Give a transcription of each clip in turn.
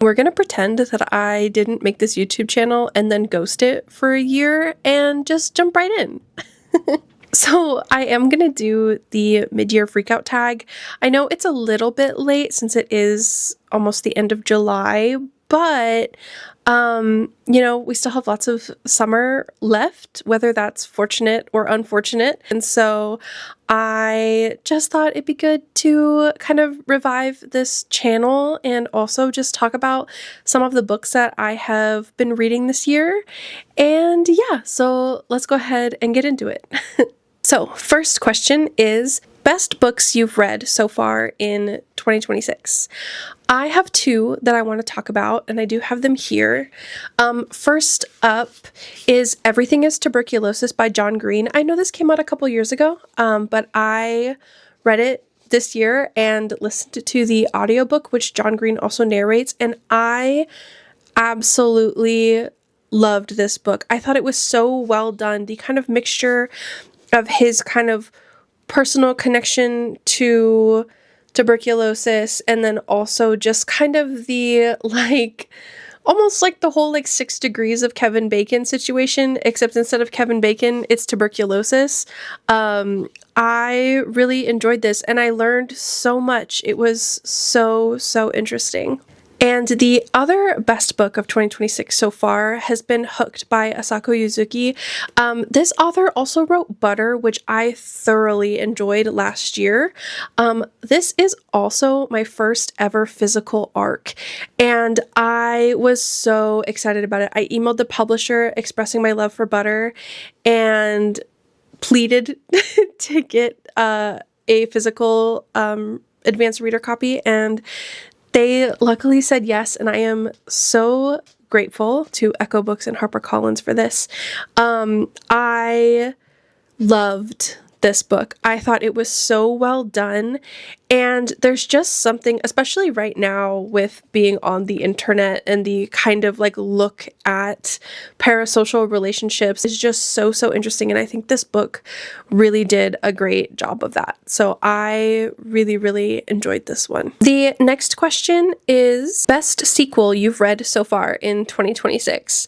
We're gonna pretend that I didn't make this YouTube channel and then ghost it for a year and just jump right in. So I am gonna do the mid-year freakout tag. I know it's a little bit late since it is almost the end of July, but you know, we still have lots of summer left, whether that's fortunate or unfortunate. And so I just thought it'd be good to kind of revive this channel and also just talk about some of the books that I have been reading this year. And yeah, so let's go ahead and get into it. So first question is best books you've read so far in 2026. I have two that I want to talk about, and I do have them here. First up is Everything is Tuberculosis by John Green. I know this came out a couple years ago, but I read it this year and listened to the audiobook, which John Green also narrates, and I absolutely loved this book. I thought it was so well done. The kind of mixture of his kind of personal connection to tuberculosis and then also just kind of the like almost like the whole like 6 degrees of Kevin Bacon situation, except instead of Kevin Bacon it's tuberculosis. I really enjoyed this and I learned so much. It was so interesting. And the other best book of 2026 so far has been Hooked by Asako Yuzuki. This author also wrote Butter, which I thoroughly enjoyed last year. This is also my first ever physical ARC, and I was so excited about it. I emailed the publisher expressing my love for Butter and pleaded to get a physical advanced reader copy, and they luckily said yes, and I am so grateful to Echo Books and HarperCollins for this. I loved this book. I thought it was so well done, and there's just something, especially right now with being on the internet and the kind of like look at parasocial relationships is just so interesting, and I think this book really did a great job of that. So I really enjoyed this one. The next question is best sequel you've read so far in 2026.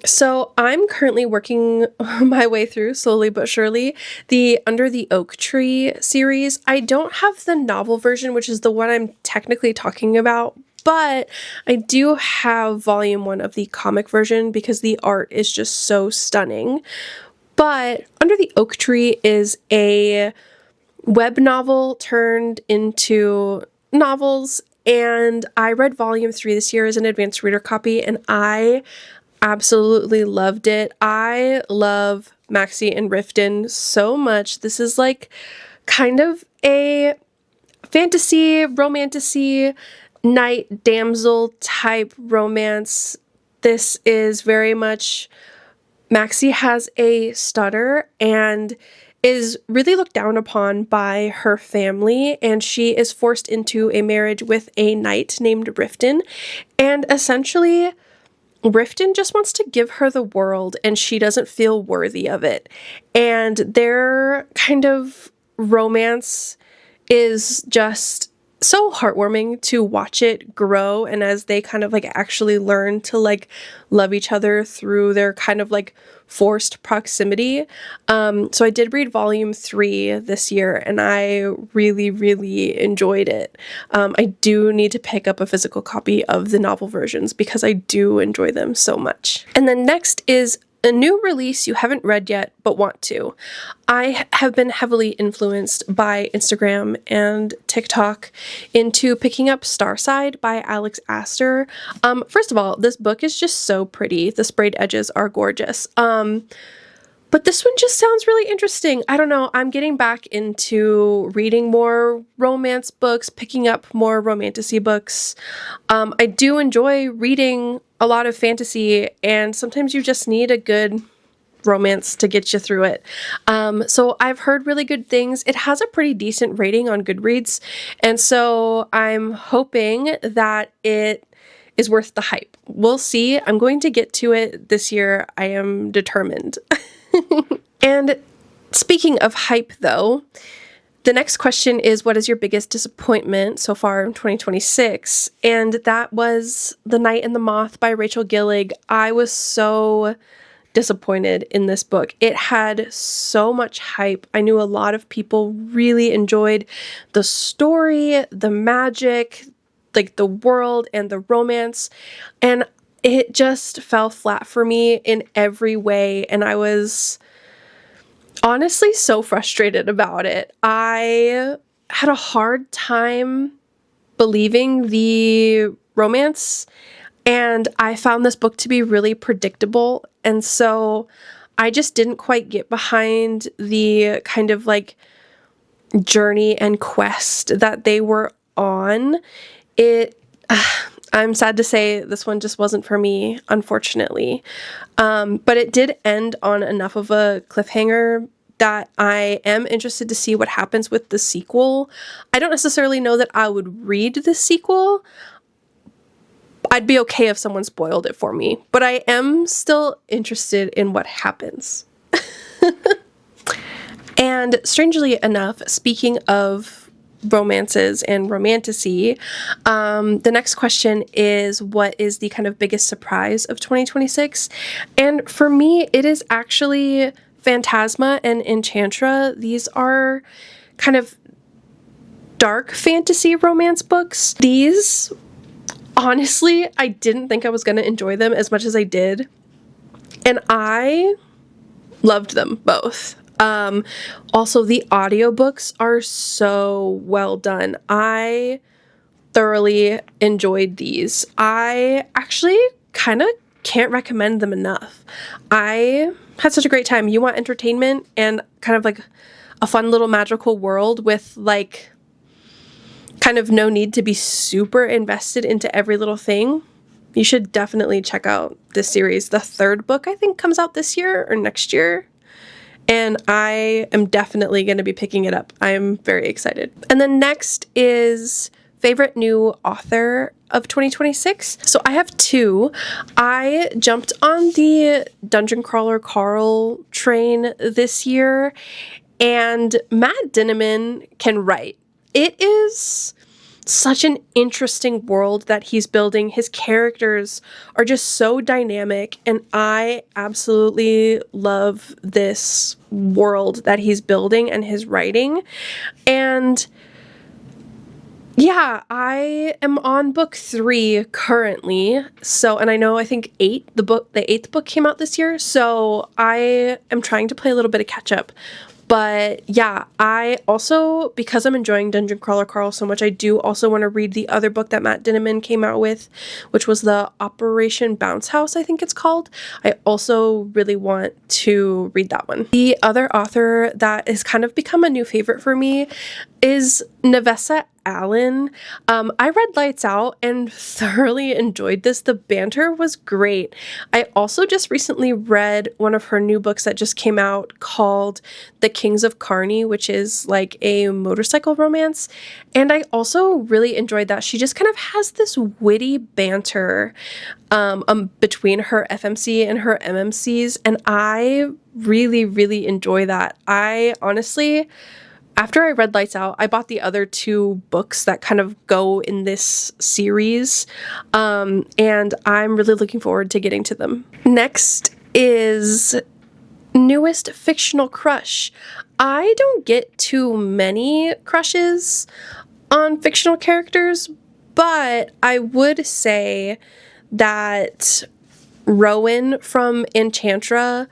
So I'm currently working my way through, slowly but surely, the Under the Oak Tree series. I don't have the novel version, which is the one I'm technically talking about, but I do have volume 1 of the comic version because the art is just so stunning. But Under the Oak Tree is a web novel turned into novels, and I read volume 3 this year as an advanced reader copy, and I absolutely loved it. I love Maxie and Riften so much. This is like kind of a fantasy, romantasy, knight damsel type romance. This is very much, Maxie has a stutter and is really looked down upon by her family, and she is forced into a marriage with a knight named Riften, and essentially Riften just wants to give her the world and she doesn't feel worthy of it. And their kind of romance is just so heartwarming to watch it grow, and as they kind of like actually learn to like love each other through their kind of like forced proximity. So I did read volume 3 this year and I really enjoyed it. I do need to pick up a physical copy of the novel versions because I do enjoy them so much. And then next is a new release you haven't read yet but want to. I have been heavily influenced by Instagram and TikTok into picking up Starside by Alex Astor. First of all, this book is just so pretty. The sprayed edges are gorgeous. But this one just sounds really interesting. I don't know, I'm getting back into reading more romance books, picking up more romantasy books. I do enjoy reading a lot of fantasy, and sometimes you just need a good romance to get you through it. So I've heard really good things. It has a pretty decent rating on Goodreads, and so I'm hoping that it is worth the hype. We'll see. I'm going to get to it this year. I am determined. And speaking of hype though, The next question is, what is your biggest disappointment so far in 2026? And that was The Night and the Moth by Rachel Gillig. I was so disappointed in this book. It had so much hype. I knew a lot of people really enjoyed the story, the magic, like the world and the romance, and it just fell flat for me in every way, and I was honestly so frustrated about it. I had a hard time believing the romance, and I found this book to be really predictable, and so I just didn't quite get behind the kind of like journey and quest that they were on. I'm sad to say this one just wasn't for me, unfortunately. But it did end on enough of a cliffhanger that I am interested to see what happens with the sequel. I don't necessarily know that I would read the sequel. I'd be okay if someone spoiled it for me, but I am still interested in what happens. And strangely enough, speaking of romances and romantasy, the next question is, what is the kind of biggest surprise of 2026? And for me, it is actually Phantasma and Enchantra. These are kind of dark fantasy romance books. These, honestly, I didn't think I was going to enjoy them as much as I did, and I loved them both. Also, the audiobooks are so well done. I thoroughly enjoyed these. I actually kind of can't recommend them enough. I had such a great time. You want entertainment and kind of like a fun little magical world with like kind of no need to be super invested into every little thing. You should definitely check out this series. The third book, I think, comes out this year or next year, and I am definitely going to be picking it up. I'm very excited. And then next is favorite new author of 2026. So I have two. I jumped on the Dungeon Crawler Carl train this year, and Matt Dinniman can write. It is such an interesting world that he's building. His characters are just so dynamic, and I absolutely love this world that he's building and his writing. And yeah, I am on book 3 currently. So, and I know, I think the 8th book came out this year. So I am trying to play a little bit of catch up. But yeah, I also, because I'm enjoying Dungeon Crawler Carl so much, I do also want to read the other book that Matt Dinniman came out with, which was the Operation Bounce House, I think it's called. I also really want to read that one. The other author that has kind of become a new favorite for me is Nevessa Allen. I read Lights Out and thoroughly enjoyed this. The banter was great. I also just recently read one of her new books that just came out called The Kings of Carney, which is like a motorcycle romance, and I also really enjoyed that. She just kind of has this witty banter between her FMC and her MMCs, and I really, really enjoy that. I honestly, after I read Lights Out, I bought the other 2 books that kind of go in this series, and I'm really looking forward to getting to them. Next is newest fictional crush. I don't get too many crushes on fictional characters, but I would say that Rowan from Enchantra,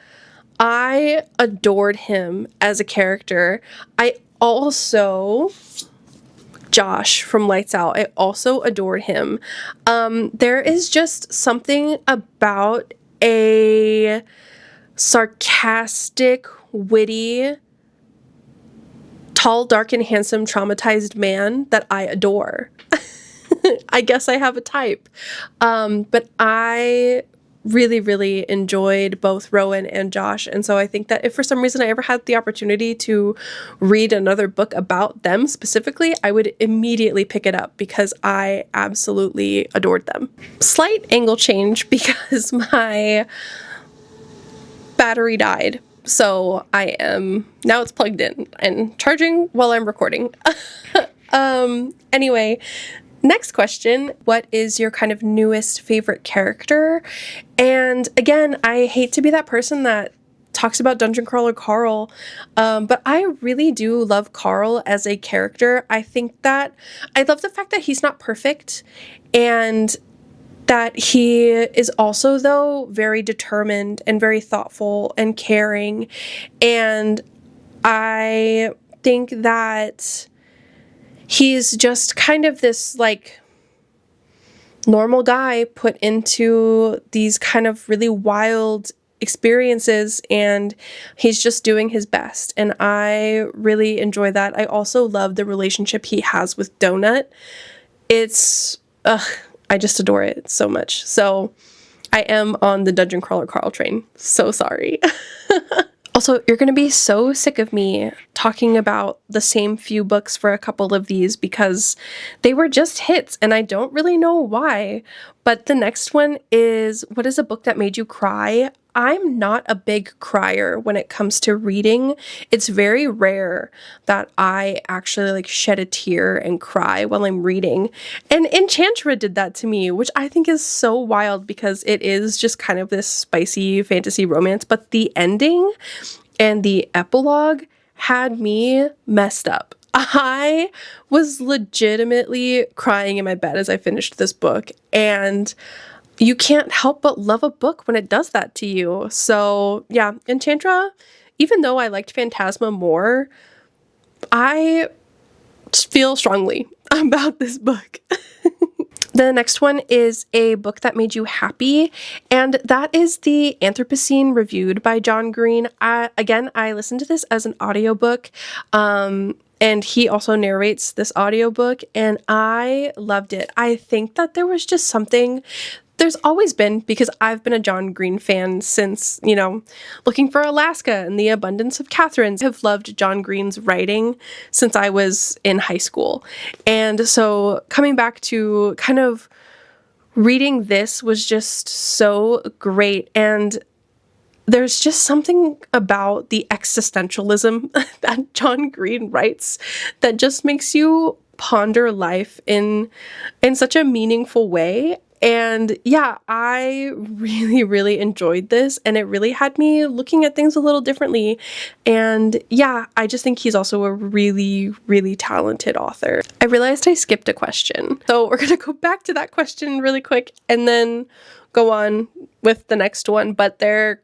I adored him as a character. Josh from Lights Out, I also adored him. There is just something about a sarcastic, witty, tall, dark, and handsome, traumatized man that I adore. I guess I have a type. But I really, really enjoyed both Rowan and Josh, and so I think that if for some reason I ever had the opportunity to read another book about them specifically, I would immediately pick it up because I absolutely adored them. Slight angle change because my battery died So now it's plugged in and charging while I'm recording. Anyway, next question, what is your kind of newest favorite character? And again, I hate to be that person that talks about Dungeon Crawler Carl, but I really do love Carl as a character. I love the fact that he's not perfect, and that he is also, though, very determined and very thoughtful and caring. And I think that he's just kind of this, like, normal guy put into these kind of really wild experiences, and he's just doing his best. And I really enjoy that. I also love the relationship he has with Donut. I just adore it so much. So I am on the Dungeon Crawler Carl train. So sorry. Also, you're going to be so sick of me talking about the same few books for a couple of these because they were just hits and I don't really know why. But the next one is, what is a book that made you cry? I'm not a big crier when it comes to reading. It's very rare that I actually like shed a tear and cry while I'm reading. And Enchantra did that to me, which I think is so wild because it is just kind of this spicy fantasy romance, but the ending and the epilogue had me messed up. I was legitimately crying in my bed as I finished this book, and you can't help but love a book when it does that to you. So yeah, Enchantra, even though I liked Phantasma more, I feel strongly about this book. The next one is a book that made you happy, and that is the Anthropocene reviewed by John Green. I listened to this as an audiobook, and he also narrates this audiobook, and I loved it. I think that there was just something. There's always been, because I've been a John Green fan since, Looking for Alaska and The Abundance of Catherines. I've loved John Green's writing since I was in high school. And so coming back to kind of reading this was just so great. And there's just something about the existentialism that John Green writes that just makes you ponder life in such a meaningful way. And yeah, I really, really enjoyed this, and it really had me looking at things a little differently. And yeah, I just think he's also a really, really talented author. I realized I skipped a question, so we're gonna go back to that question really quick and then go on with the next one, but they're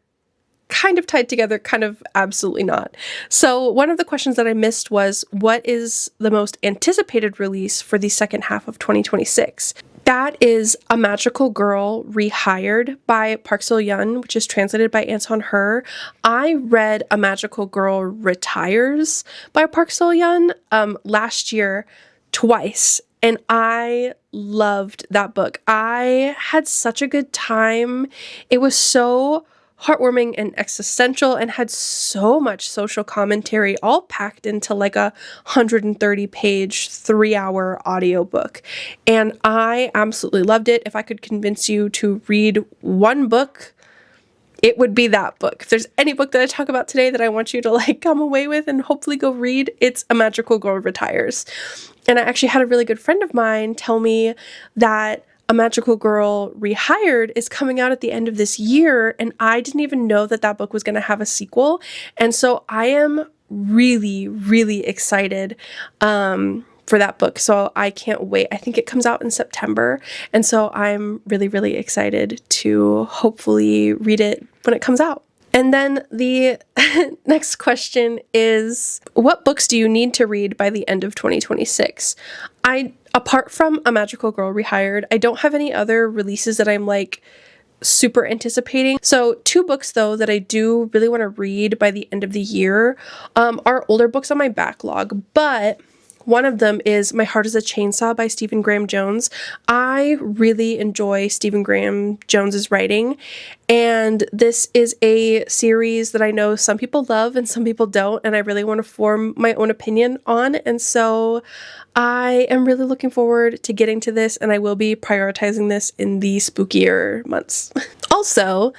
kind of tied together, kind of absolutely not. So one of the questions that I missed was, what is the most anticipated release for the second half of 2026? That is A Magical Girl Rehired by Park So-yeon, which is translated by Anton Her. I read A Magical Girl Retires by Park So-yeon last year twice, and I loved that book. I had such a good time. It was so heartwarming and existential and had so much social commentary all packed into like a 130-page, 3-hour audiobook. And I absolutely loved it. If I could convince you to read one book, it would be that book. If there's any book that I talk about today that I want you to like come away with and hopefully go read, it's A Magical Girl Retires. And I actually had a really good friend of mine tell me that A Magical Girl Rehired is coming out at the end of this year, and I didn't even know that that book was going to have a sequel. And so I am really, really excited for that book. So I can't wait. I think it comes out in September. And so I'm really, really excited to hopefully read it when it comes out. And then the next question is, what books do you need to read by the end of 2026? Apart from A Magical Girl Rehired, I don't have any other releases that I'm like super anticipating. So 2 books though that I do really want to read by the end of the year are older books on my backlog, but one of them is My Heart is a Chainsaw by Stephen Graham Jones. I really enjoy Stephen Graham Jones's writing, and this is a series that I know some people love and some people don't, and I really want to form my own opinion on, and so I am really looking forward to getting to this, and I will be prioritizing this in the spookier months. Also,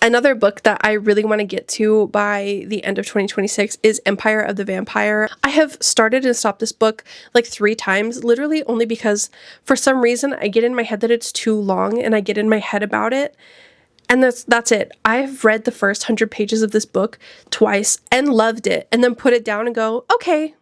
Another book that I really want to get to by the end of 2026 is Empire of the Vampire. I have started and stopped this book like 3 times, literally only because for some reason I get in my head that it's too long and I get in my head about it. And that's it. I've read the first 100 pages of this book twice and loved it, and then put it down and go, okay,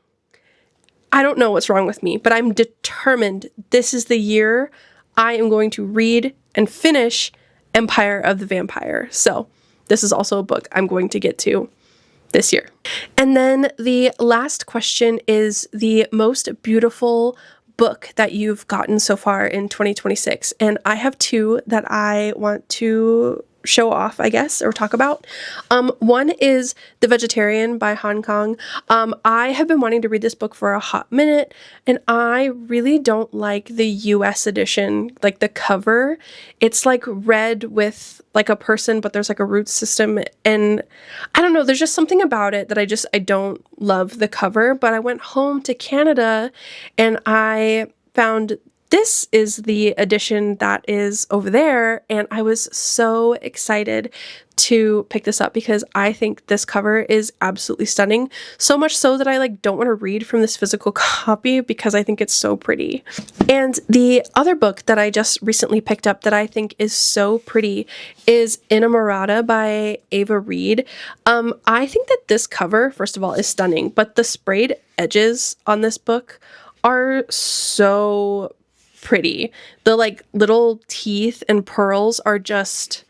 I don't know what's wrong with me, but I'm determined this is the year I am going to read and finish Empire of the Vampire. So this is also a book I'm going to get to this year. And then the last question is the most beautiful book that you've gotten so far in 2026. And I have 2 that I want to show off, I guess, or talk about. One is The Vegetarian by Hong Kong. I have been wanting to read this book for a hot minute, and I really don't like the US edition, like the cover. It's like red with like a person, but there's like a root system, and I don't know, there's just something about it that I don't love the cover. But I went home to Canada and I found this is the edition that is over there, and I was so excited to pick this up because I think this cover is absolutely stunning. So much so that I like don't want to read from this physical copy because I think it's so pretty. And the other book that I just recently picked up that I think is so pretty is Inamorata by Ava Reed. I think that this cover, first of all, is stunning, but the sprayed edges on this book are so pretty. The like little teeth and pearls are just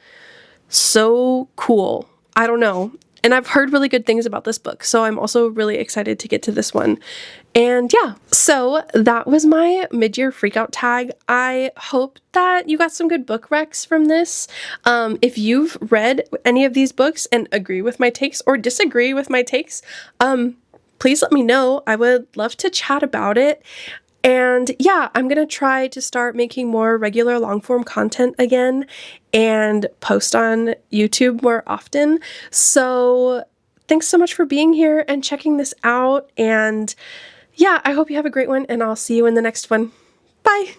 so cool. I don't know. And I've heard really good things about this book, so I'm also really excited to get to this one. And yeah, so that was my mid-year freakout tag. I hope that you got some good book recs from this. If you've read any of these books and agree with my takes or disagree with my takes, please let me know. I would love to chat about it. And yeah, I'm going to try to start making more regular long-form content again and post on YouTube more often. So thanks so much for being here and checking this out. And yeah, I hope you have a great one, and I'll see you in the next one. Bye!